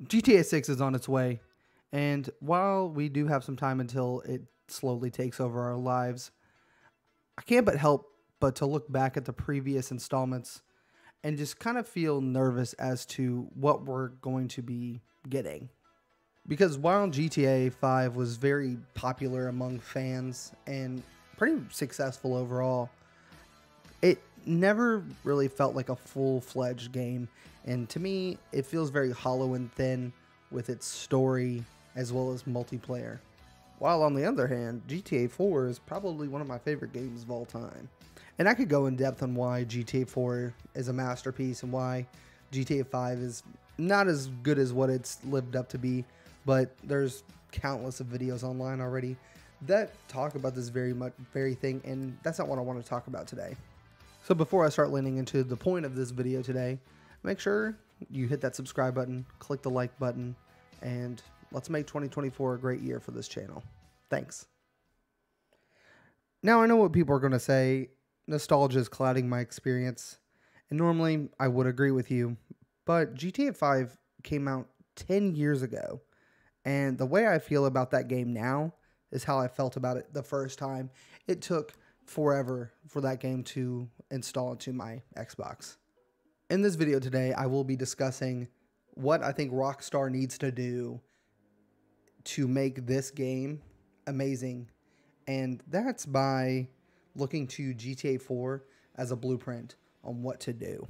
GTA 6 is on its way, and while we do have some time until it slowly takes over our lives, I can't but help but to look back at the previous installments and just kind of feel nervous as to what we're going to be getting. Because while GTA 5 was very popular among fans and pretty successful overall, it never really felt like a full-fledged game, and to me it feels very hollow and thin with its story as well as multiplayer. While on the other hand, GTA 4 is probably one of my favorite games of all time, and I could go in depth on why GTA 4 is a masterpiece and why GTA 5 is not as good as what it's lived up to be, but there's countless of videos online already that talk about this very thing, and that's not what I want to talk about today. So before I start leaning into the point of this video today, make sure you hit that subscribe button, click the like button, and let's make 2024 a great year for this channel. Thanks. Now I know what people are going to say. Nostalgia is clouding my experience, and normally I would agree with you, but GTA 5 came out 10 years ago, and the way I feel about that game now is how I felt about it the first time. It took forever for that game to install into my Xbox. In this video today, I will be discussing what I think Rockstar needs to do to make this game amazing, and that's by looking to GTA 4 as a blueprint on what to do.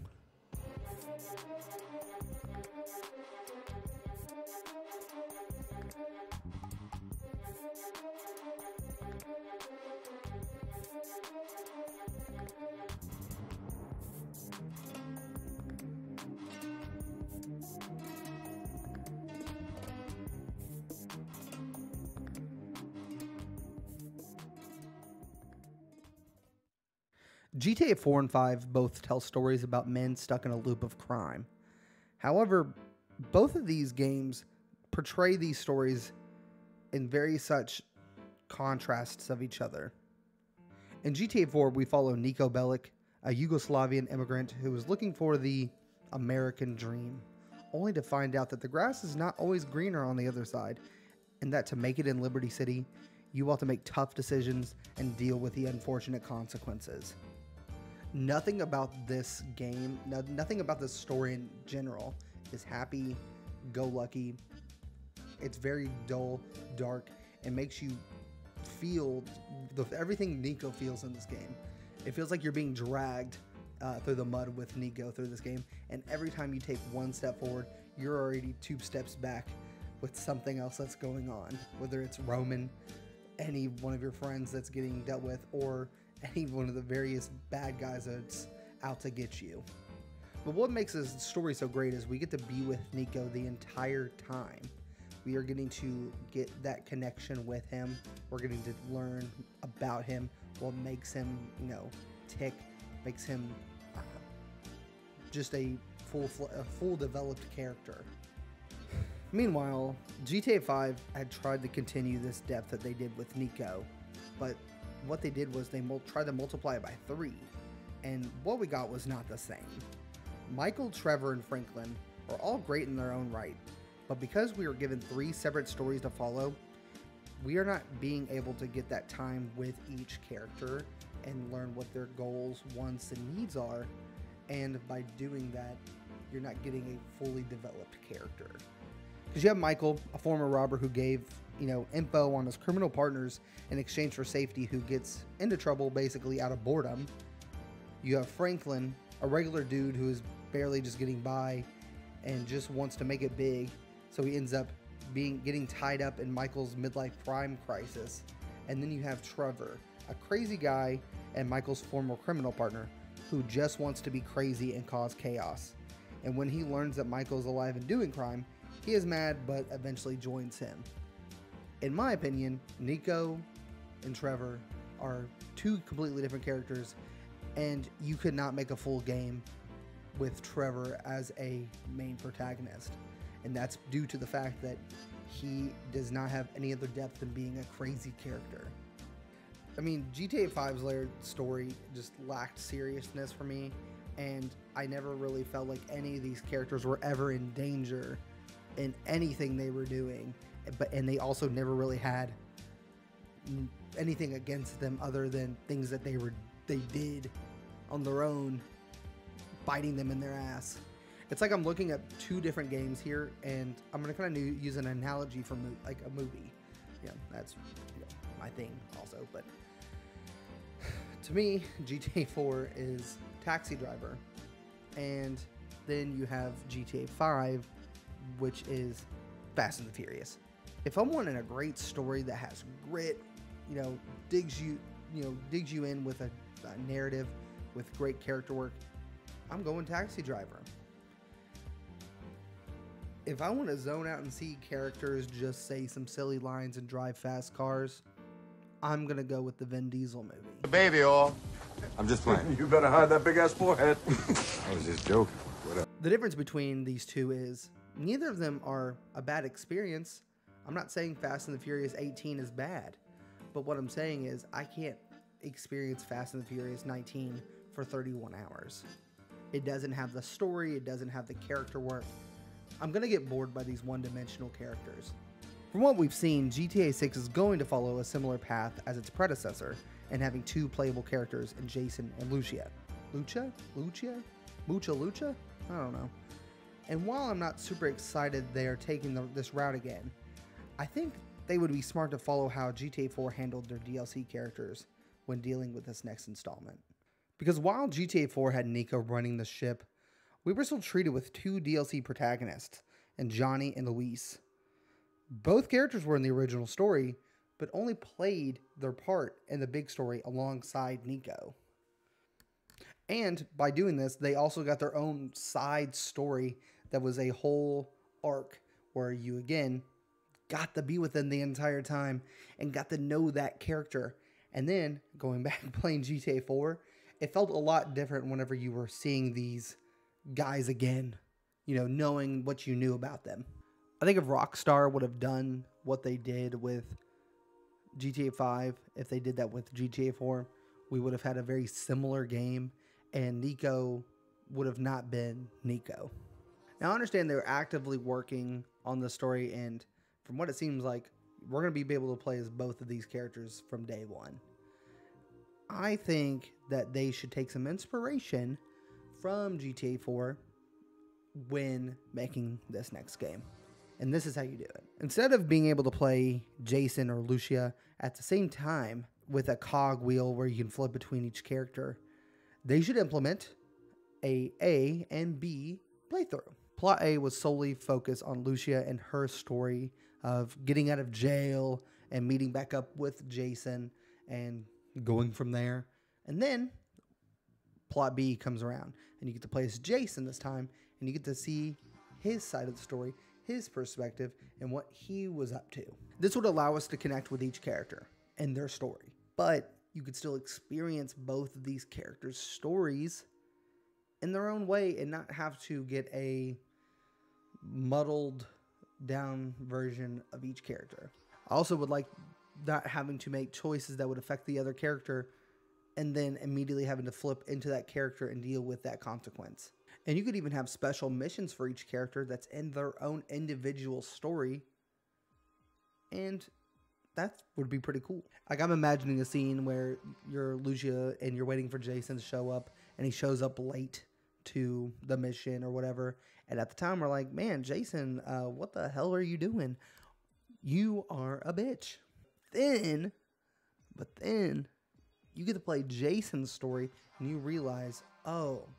GTA 4 and 5 both tell stories about men stuck in a loop of crime. However, both of these games portray these stories in very such contrasts of each other. In GTA 4, we follow Niko Bellic, a Yugoslavian immigrant who is looking for the American dream, only to find out that the grass is not always greener on the other side, and that to make it in Liberty City, you will have to make tough decisions and deal with the unfortunate consequences. Nothing about this game, nothing about this story in general is happy-go-lucky. It's very dull, dark, and makes you feel everything Niko feels in this game. It feels like you're being dragged through the mud with Niko through this game, and every time you take one step forward, you're already 2 steps back with something else that's going on, whether it's Roman, any one of your friends that's getting dealt with, or any one of the various bad guys that's out to get you. But what makes this story so great is we get to be with Niko the entire time. We are getting to get that connection with him. We're getting to learn about him, what makes him, tick, makes him just a full developed character. Meanwhile, GTA 5 had tried to continue this depth that they did with Niko, but what they did was they tried to multiply it by 3, and what we got was not the same. Michael, Trevor, and Franklin are all great in their own right, but because we were given 3 separate stories to follow, we are not being able to get that time with each character and learn what their goals, wants, and needs are, and by doing that, you're not getting a fully developed character. Because you have Michael, a former robber who gave info on his criminal partners in exchange for safety, who gets into trouble basically out of boredom. You have Franklin, a regular dude who is barely just getting by and just wants to make it big, so he ends up getting tied up in Michael's midlife crime crisis. And then you have Trevor, a crazy guy and Michael's former criminal partner, who just wants to be crazy and cause chaos. And when he learns that Michael's alive and doing crime, he is mad but eventually joins him. In my opinion, Niko and Trevor are 2 completely different characters, and you could not make a full game with Trevor as a main protagonist. And that's due to the fact that he does not have any other depth than being a crazy character. I mean, GTA 5's layered story just lacked seriousness for me, and I never really felt like any of these characters were ever in danger in anything they were doing, and they also never really had anything against them other than things that they did on their own, biting them in their ass. It's like I'm looking at two different games here, and I'm gonna kind of use an analogy for like a movie. That's my thing also. But to me, GTA 4 is Taxi Driver, and then you have GTA 5, which is Fast and the Furious. If I'm wanting a great story that has grit, digs you in with a narrative with great character work, I'm going Taxi Driver. If I want to zone out and see characters just say some silly lines and drive fast cars, I'm going to go with the Vin Diesel movie. Baby all. I'm just playing. You better hide that big ass forehead. I was just joking. Whatever. The difference between these two is neither of them are a bad experience. I'm not saying Fast and the Furious 18 is bad, but what I'm saying is I can't experience Fast and the Furious 19 for 31 hours. It doesn't have the story. It doesn't have the character work. I'm going to get bored by these one-dimensional characters. From what we've seen, GTA 6 is going to follow a similar path as its predecessor and having two playable characters in Jason and Lucia. Lucia? I don't know. And while I'm not super excited they are taking this route again, I think they would be smart to follow how GTA 4 handled their DLC characters when dealing with this next installment. Because while GTA 4 had Nico running the ship, we were still treated with two DLC protagonists, and Johnny and Luis. Both characters were in the original story, but only played their part in the big story alongside Nico. And by doing this, they also got their own side story that was a whole arc where you, again, got to be with them the entire time and got to know that character. And then, going back and playing GTA 4, it felt a lot different whenever you were seeing these guys again, knowing what you knew about them. I think if Rockstar would have done what they did with GTA 5, if they did that with GTA 4, we would have had a very similar game, and Nico would have not been Nico. Now, I understand they're actively working on the story, and from what it seems like, we're going to be able to play as both of these characters from day one. I think that they should take some inspiration from GTA 4 when making this next game. And this is how you do it. Instead of being able to play Jason or Lucia at the same time with a cog wheel where you can flip between each character, they should implement A and B playthrough. Plot A was solely focused on Lucia and her story of getting out of jail and meeting back up with Jason and going from there. And then Plot B comes around and you get to play as Jason this time, and you get to see his side of the story, his perspective, and what he was up to. This would allow us to connect with each character and their story, but you could still experience both of these characters' stories in their own way and not have to get a muddled down version of each character. I also would like not having to make choices that would affect the other character and then immediately having to flip into that character and deal with that consequence. And you could even have special missions for each character that's in their own individual story. And that would be pretty cool. Like, I'm imagining a scene where you're Lucia and you're waiting for Jason to show up, and he shows up late to the mission or whatever. And at the time, we're like, man, Jason, what the hell are you doing? You are a bitch. But then you get to play Jason's story and you realize, oh,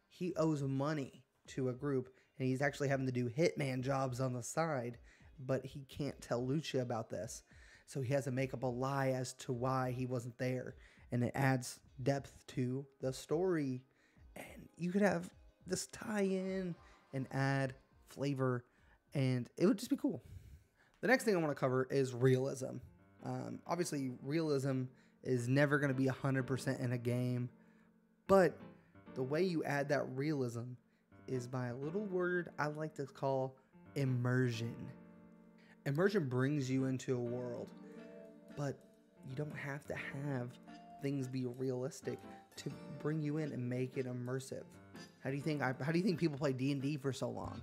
he owes money to a group and he's actually having to do hitman jobs on the side, but he can't tell Lucia about this. So he has to make up a lie as to why he wasn't there. And it adds depth to the story. And you could have this tie in and add flavor, and it would just be cool. The next thing I want to cover is realism. Obviously, realism is never going to be 100% in a game, but the way you add that realism is by a little word I like to call immersion. Immersion brings you into a world, but you don't have to have things be realistic to bring you in and make it immersive. How do you think people play D&D for so long?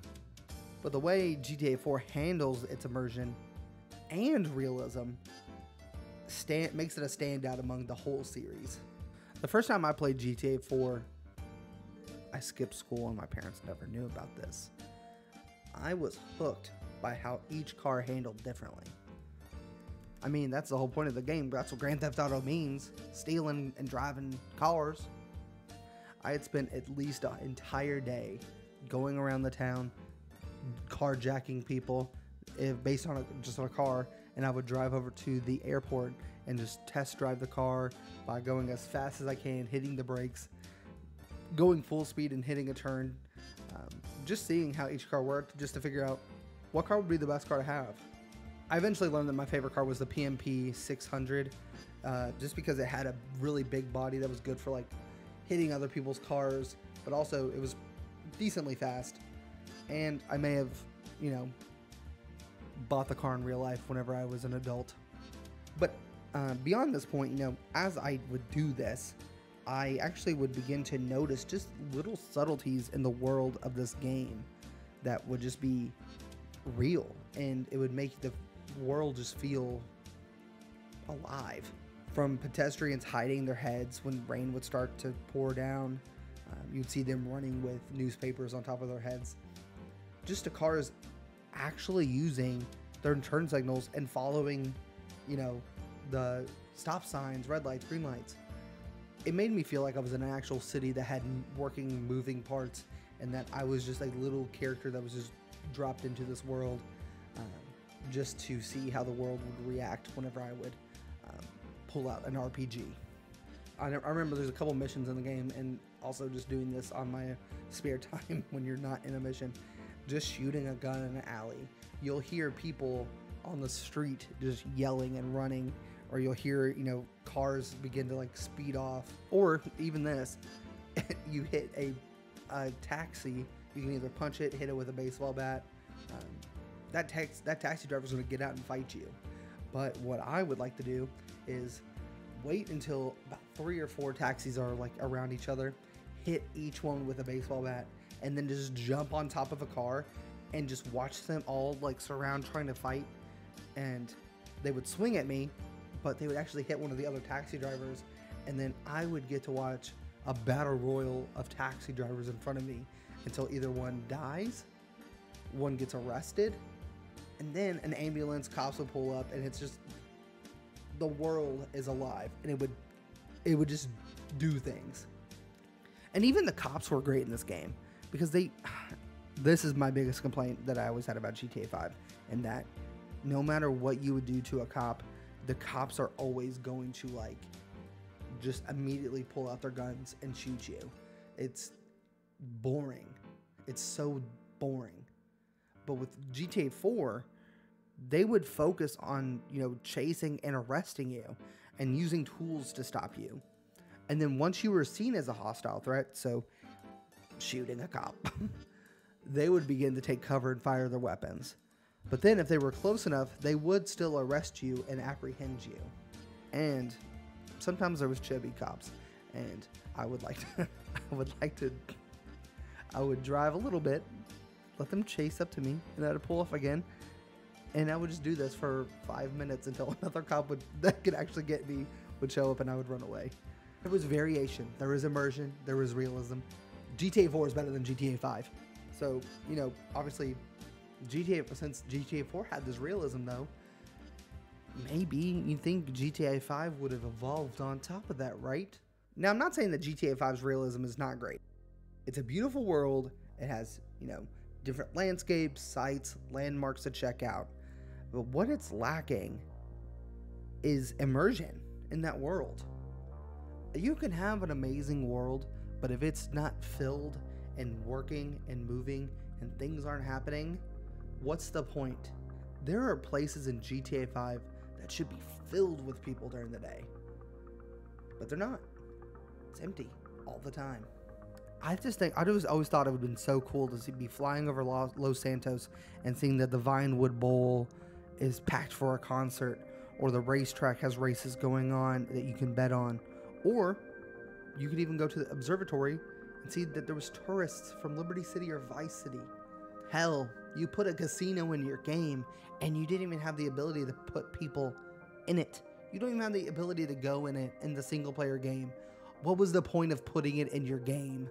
But the way GTA 4 handles its immersion and realism makes it a standout among the whole series. The first time I played GTA 4, I skipped school and my parents never knew about this. I was hooked by how each car handled differently. I mean, that's the whole point of the game. That's what Grand Theft Auto means. Stealing and driving cars. I had spent at least an entire day going around the town, carjacking people based on just on a car, and I would drive over to the airport and just test drive the car by going as fast as I can, hitting the brakes, going full speed and hitting a turn, just seeing how each car worked, just to figure out what car would be the best car to have. I eventually learned that my favorite car was the PMP 600, just because it had a really big body that was good for like hitting other people's cars, but also it was decently fast. And I may have, bought the car in real life whenever I was an adult. But beyond this point, as I would do this, I actually would begin to notice just little subtleties in the world of this game that would just be real, and it would make the world just feel alive. From pedestrians hiding their heads when rain would start to pour down, you'd see them running with newspapers on top of their heads, just to cars actually using their turn signals and following, the stop signs, red lights, green lights. It made me feel like I was in an actual city that had working, moving parts, and that I was just a little character that was just dropped into this world, just to see how the world would react whenever I would pull out an RPG. I remember there's a couple missions in the game, and also just doing this on my spare time when you're not in a mission, just shooting a gun in an alley. You'll hear people on the street just yelling and running, or you'll hear, cars begin to like speed off, or even this, you hit a taxi, you can either punch it, hit it with a baseball bat. That taxi driver's gonna get out and fight you. But what I would like to do is wait until about 3 or 4 taxis are like around each other, hit each one with a baseball bat, and then just jump on top of a car and just watch them all like surround trying to fight. And they would swing at me, but they would actually hit one of the other taxi drivers, and then I would get to watch a battle royal of taxi drivers in front of me until either one dies, one gets arrested, and then an ambulance, cops would pull up, and it's just, the world is alive, and it would just do things. And even the cops were great in this game, because this is my biggest complaint that I always had about GTA 5, and that no matter what you would do to a cop, the cops are always going to like just immediately pull out their guns and shoot you. It's boring. It's so boring. But with GTA 4, they would focus on, chasing and arresting you and using tools to stop you. And then once you were seen as a hostile threat, so shooting a cop, they would begin to take cover and fire their weapons. But then if they were close enough, they would still arrest you and apprehend you. And sometimes there was chubby cops, and I would drive a little bit, let them chase up to me, and I'd pull off again. And I would just do this for 5 minutes until another cop that could actually get me would show up, and I would run away. There was variation, there was immersion, there was realism. GTA 4 is better than GTA 5. So, obviously, since GTA 4 had this realism though, maybe you think GTA 5 would have evolved on top of that, right? Now, I'm not saying that GTA 5's realism is not great. It's a beautiful world. It has, different landscapes, sites, landmarks to check out. But what it's lacking is immersion in that world. You can have an amazing world, but if it's not filled and working and moving and things aren't happening, what's the point? There are places in GTA 5 that should be filled with people during the day, but they're not. It's empty all the time. I always thought it would have been so cool to be flying over Los Santos and seeing that the Vinewood Bowl is packed for a concert, or the racetrack has races going on that you can bet on, or you could even go to the observatory and see that there was tourists from Liberty City or Vice City. Hell, You put a casino in your game, and you didn't even have the ability to put people in it. You don't even have the ability to go in it in the single player game. What was the point of putting it in your game?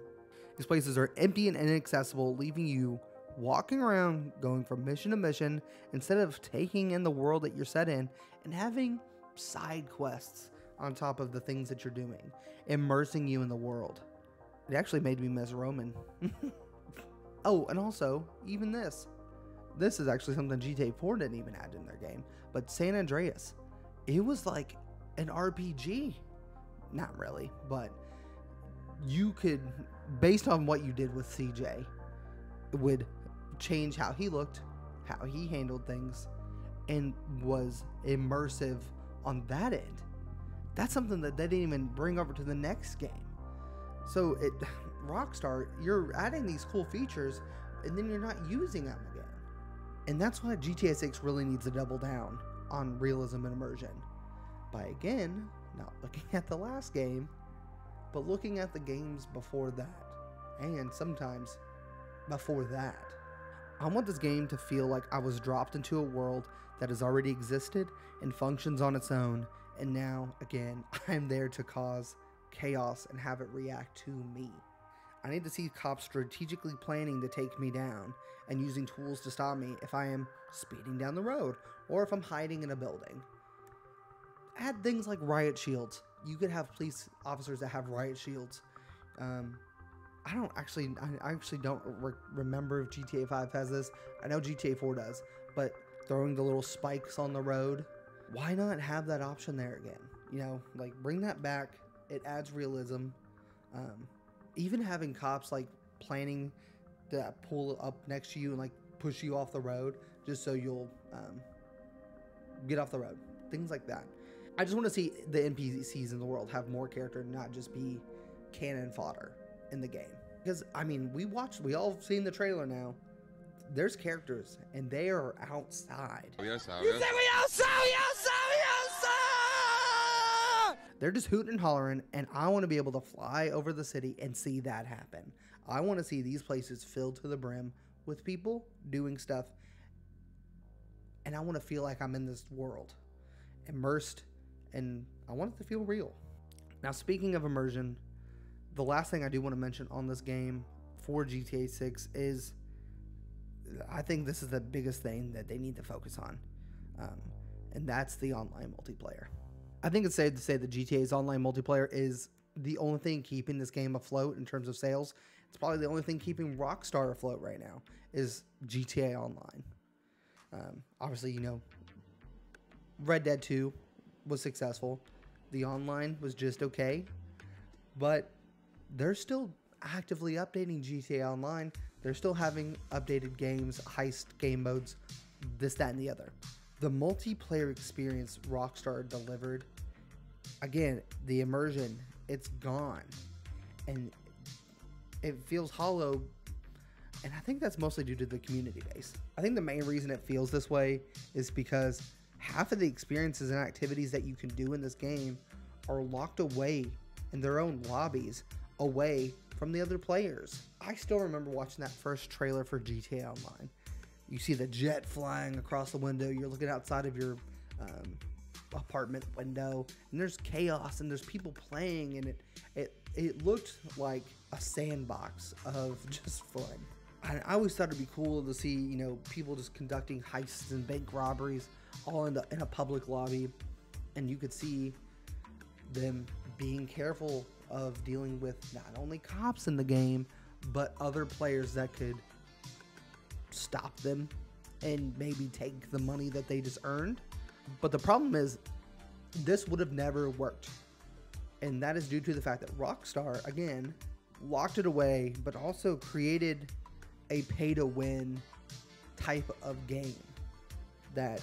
These places are empty and inaccessible, leaving you walking around, going from mission to mission, instead of taking in the world that you're set in and having side quests on top of the things that you're doing, immersing you in the world. It actually made me miss Roman. Oh, and also, even this. This is actually something GTA 4 didn't even add in their game. But San Andreas, it was like an RPG. Not really, but you could, based on what you did with CJ, it would change how he looked, how he handled things, and was immersive on that end. That's something that they didn't even bring over to the next game. So Rockstar, you're adding these cool features, and then you're not using them again. And that's why GTA 6 really needs to double down on realism and immersion. By again, not looking at the last game, but looking at the games before that. And sometimes before that. I want this game to feel like I was dropped into a world that has already existed and functions on its own. And now, again, I'm there to cause chaos and have it react to me. I need to see cops strategically planning to take me down and using tools to stop me if I am speeding down the road or if I'm hiding in a building. Add things like riot shields. You could have police officers that have riot shields. I actually don't remember if GTA 5 has this. I know GTA 4 does, but throwing the little spikes on the road, why not have that option there again? You know, like bring that back. It adds realism. Even having cops like planning to pull up next to you and like push you off the road just so you'll get off the road. Things like that. I just want to see the NPCs in the world have more character and not just be cannon fodder in the game. Because, I mean, we all seen the trailer now. There's characters and they are outside. You said we outside! They're just hooting and hollering, and I want to be able to fly over the city and see that happen. I want to see these places filled to the brim with people doing stuff, and I want to feel like I'm in this world, immersed, and I want it to feel real. Now, speaking of immersion, the last thing I do want to mention on this game for GTA 6 is, I think this is the biggest thing that they need to focus on, and that's the online multiplayer. I think it's safe to say that GTA's online multiplayer is the only thing keeping this game afloat in terms of sales. It's probably the only thing keeping Rockstar afloat right now is GTA Online. Obviously, you know, Red Dead 2 was successful. The online was just okay. But they're still actively updating GTA Online. They're still having updated games, heist game modes, this, that, and the other. The multiplayer experience Rockstar delivered, again, the immersion, it's gone. And it feels hollow. And I think that's mostly due to the community base. I think the main reason it feels this way is because half of the experiences and activities that you can do in this game are locked away in their own lobbies, away from the other players. I still remember watching that first trailer for GTA Online. You see the jet flying across the window. You're looking outside of your apartment window, and there's chaos, and there's people playing, and it looked like a sandbox of just fun. I always thought it'd be cool to see, you know, people just conducting heists and bank robberies all in a public lobby, and you could see them being careful of dealing with not only cops in the game, but other players that could stop them and maybe take the money that they just earned. But the problem is, this would have never worked, and that is due to the fact that Rockstar, again, locked it away, but also created a pay-to-win type of game that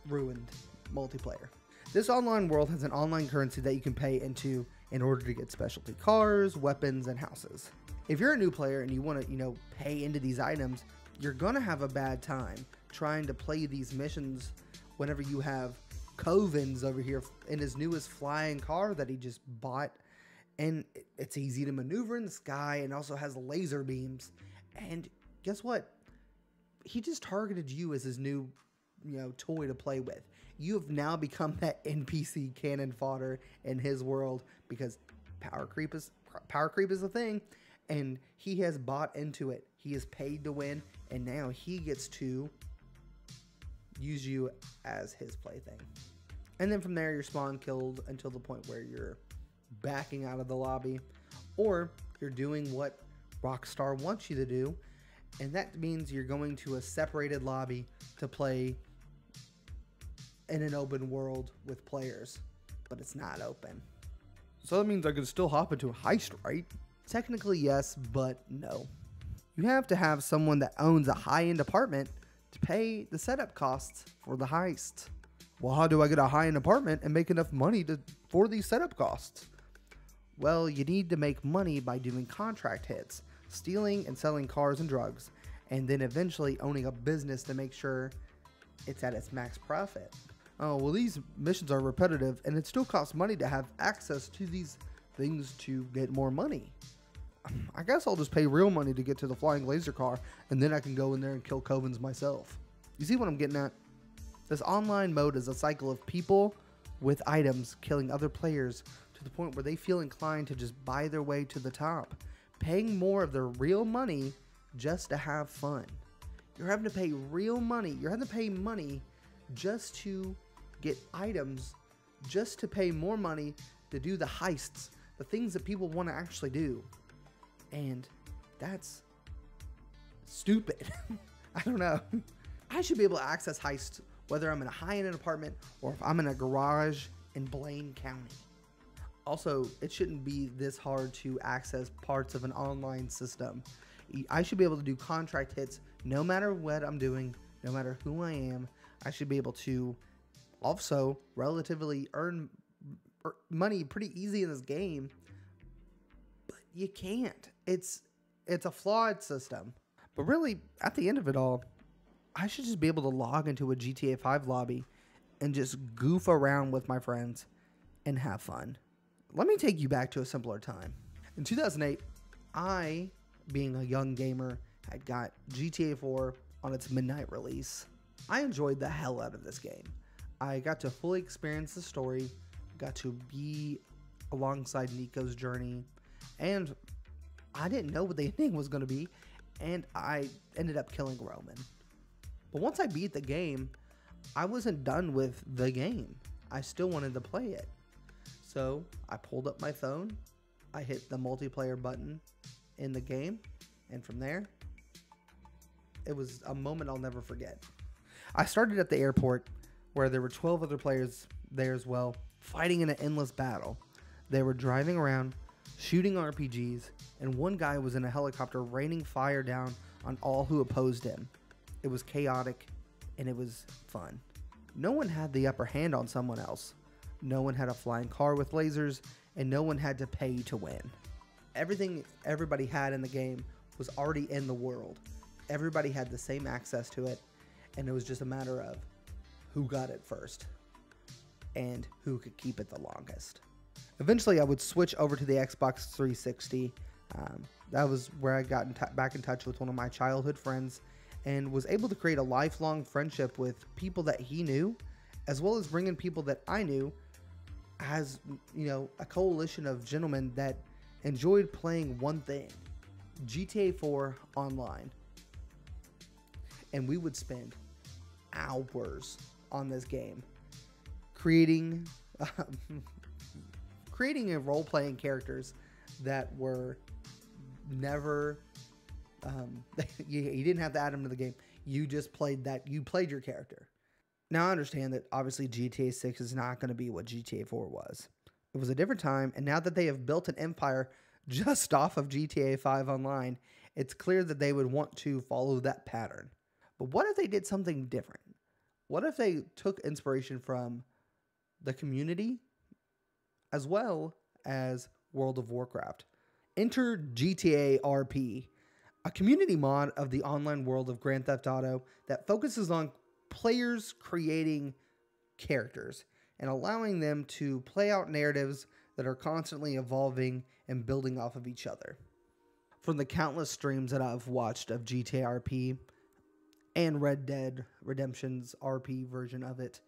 ruined multiplayer. This online world has an online currency that you can pay into in order to get specialty cars, weapons, and houses. If you're a new player and you want to, you know, pay into these items, you're gonna have a bad time trying to play these missions whenever you have Covens over here in his newest flying car that he just bought, and it's easy to maneuver in the sky and also has laser beams. And guess what? he just targeted you as his new, toy to play with. You have now become that NPC cannon fodder in his world because power creep is a thing, and he has bought into it. He is paid to win, and now he gets to use you as his plaything. And then from there, you're spawn killed until the point where you're backing out of the lobby, or you're doing what Rockstar wants you to do, and that means you're going to a separated lobby to play in an open world with players, but it's not open. So that means I can still hop into a heist, right? Technically yes, but no. You have to have someone that owns a high-end apartment to pay the setup costs for the heist. Well, how do I get a high-end apartment and make enough money for these setup costs? Well, you need to make money by doing contract hits, stealing and selling cars and drugs, and then eventually owning a business to make sure it's at its max profit. Oh, well, these missions are repetitive, and it still costs money to have access to these things to get more money. I guess I'll just pay real money to get to the flying laser car, and then I can go in there and kill Covens myself. You see what I'm getting at? This online mode is a cycle of people with items killing other players to the point where they feel inclined to just buy their way to the top, paying more of their real money just to have fun. You're having to pay real money. You're having to pay money just to get items, just to pay more money to do the heists, the things that people want to actually do. And that's stupid. I don't know. I should be able to access heists whether I'm in a high-end apartment or if I'm in a garage in Blaine County. Also, it shouldn't be this hard to access parts of an online system. I should be able to do contract hits no matter what I'm doing, no matter who I am. I should be able to also relatively earn money pretty easy in this game, but you can't. It's a flawed system. But really, at the end of it all, I should just be able to log into a GTA 5 lobby and just goof around with my friends and have fun. Let me take you back to a simpler time. In 2008, I, being a young gamer, had got GTA 4 on its midnight release. I enjoyed the hell out of this game. I got to fully experience the story, got to be alongside Nico's journey, and I didn't know what the ending was going to be, and I ended up killing Roman. But once I beat the game, I wasn't done with the game. I still wanted to play it. So I pulled up my phone, I hit the multiplayer button in the game, and from there, it was a moment I'll never forget. I started at the airport where there were 12 other players there as well, fighting in an endless battle. They were driving around, shooting RPGs, and one guy was in a helicopter raining fire down on all who opposed him. It was chaotic, and it was fun. No one had the upper hand on someone else. No one had a flying car with lasers, and no one had to pay to win. Everything everybody had in the game was already in the world. Everybody had the same access to it, and it was just a matter of who got it first and who could keep it the longest. Eventually, I would switch over to the Xbox 360. That was where I got back in touch with one of my childhood friends and was able to create a lifelong friendship with people that he knew, as well as bringing people that I knew as, a coalition of gentlemen that enjoyed playing one thing, GTA 4 online. And we would spend hours on this game creating and role-playing characters that were never you didn't have to add them to the game. You just played that. You played your character. Now I understand that obviously GTA 6 is not going to be what GTA 4 was. It was a different time, and now that they have built an empire just off of GTA 5 online, it's clear that they would want to follow that pattern. But what if they did something different? What if they took inspiration from the community as well as World of Warcraft? Enter GTA RP, a community mod of the online world of Grand Theft Auto that focuses on players creating characters and allowing them to play out narratives that are constantly evolving and building off of each other. From the countless streams that I've watched of GTA RP, and Red Dead Redemption's RP version of it,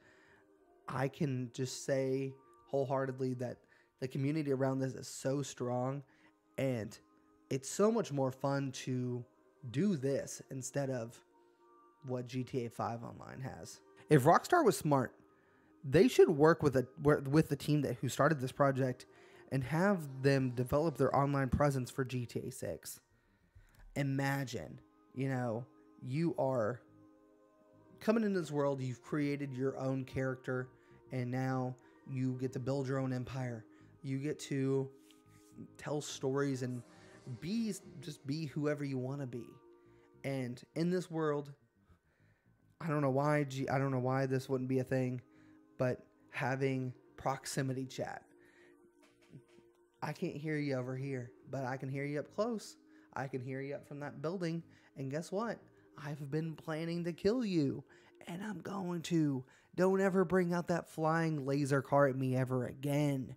I can just say wholeheartedly that the community around this is so strong, and it's so much more fun to do this instead of what GTA 5 Online has. If Rockstar was smart, they should work with the team who started this project and have them develop their online presence for GTA 6. Imagine, you are coming into this world, you've created your own character, and now you get to build your own empire. You get to tell stories and just be whoever you want to be. And in this world, I don't know why this wouldn't be a thing, but having proximity chat. I can't hear you over here, but I can hear you up close. I can hear you up from that building. And guess what? I've been planning to kill you, and I'm going to. Don't ever bring out that flying laser car at me ever again.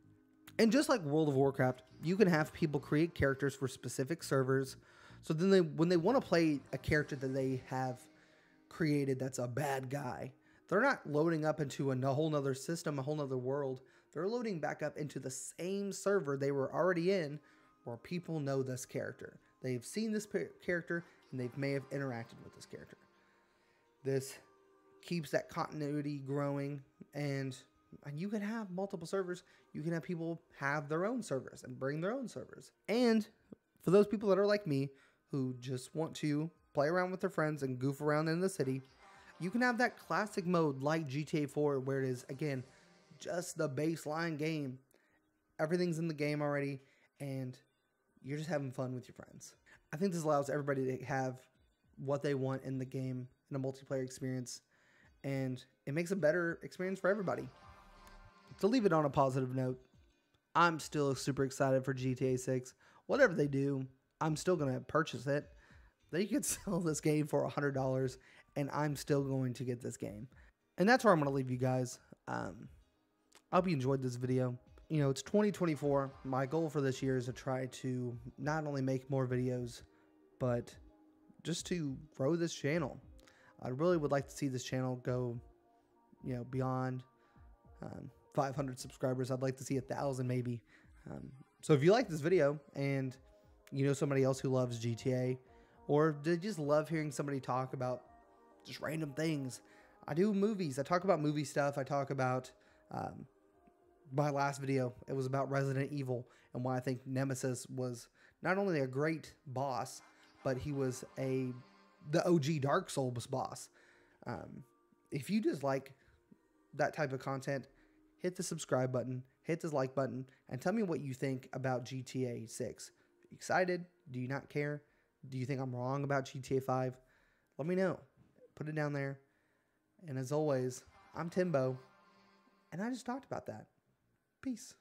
And just like World of Warcraft, you can have people create characters for specific servers. So then when they want to play a character that they have created that's a bad guy, they're not loading up into a whole nother system, a whole nother world. They're loading back up into the same server they were already in, where people know this character. They've seen this character, and they may have interacted with this character. This keeps that continuity growing, and you can have multiple servers. You can have people have their own servers and bring their own servers. And for those people that are like me, who just want to play around with their friends and goof around in the city, you can have that classic mode like GTA 4, where it is, again, just the baseline game. Everything's in the game already, and you're just having fun with your friends. I think this allows everybody to have what they want in the game in a multiplayer experience, and it makes a better experience for everybody. To leave it on a positive note, I'm still super excited for GTA 6. Whatever they do, I'm still going to purchase it. They could sell this game for $100, and I'm still going to get this game. And that's where I'm going to leave you guys. I hope you enjoyed this video. It's 2024. My goal for this year is to try to not only make more videos, but just to grow this channel. I really would like to see this channel go, beyond 500 subscribers. I'd like to see 1,000 maybe. So if you like this video and you know somebody else who loves GTA, or they just love hearing somebody talk about just random things. I do movies. I talk about movie stuff. I talk about my last video. It was about Resident Evil and why I think Nemesis was not only a great boss, but he was the OG Dark Souls boss. If you just like that type of content, hit the subscribe button, hit the like button, and tell me what you think about GTA 6. Are you excited? Do you not care? Do you think I'm wrong about GTA 5? Let me know. Put it down there. And as always, I'm Timbo, and I just talked about that. Peace.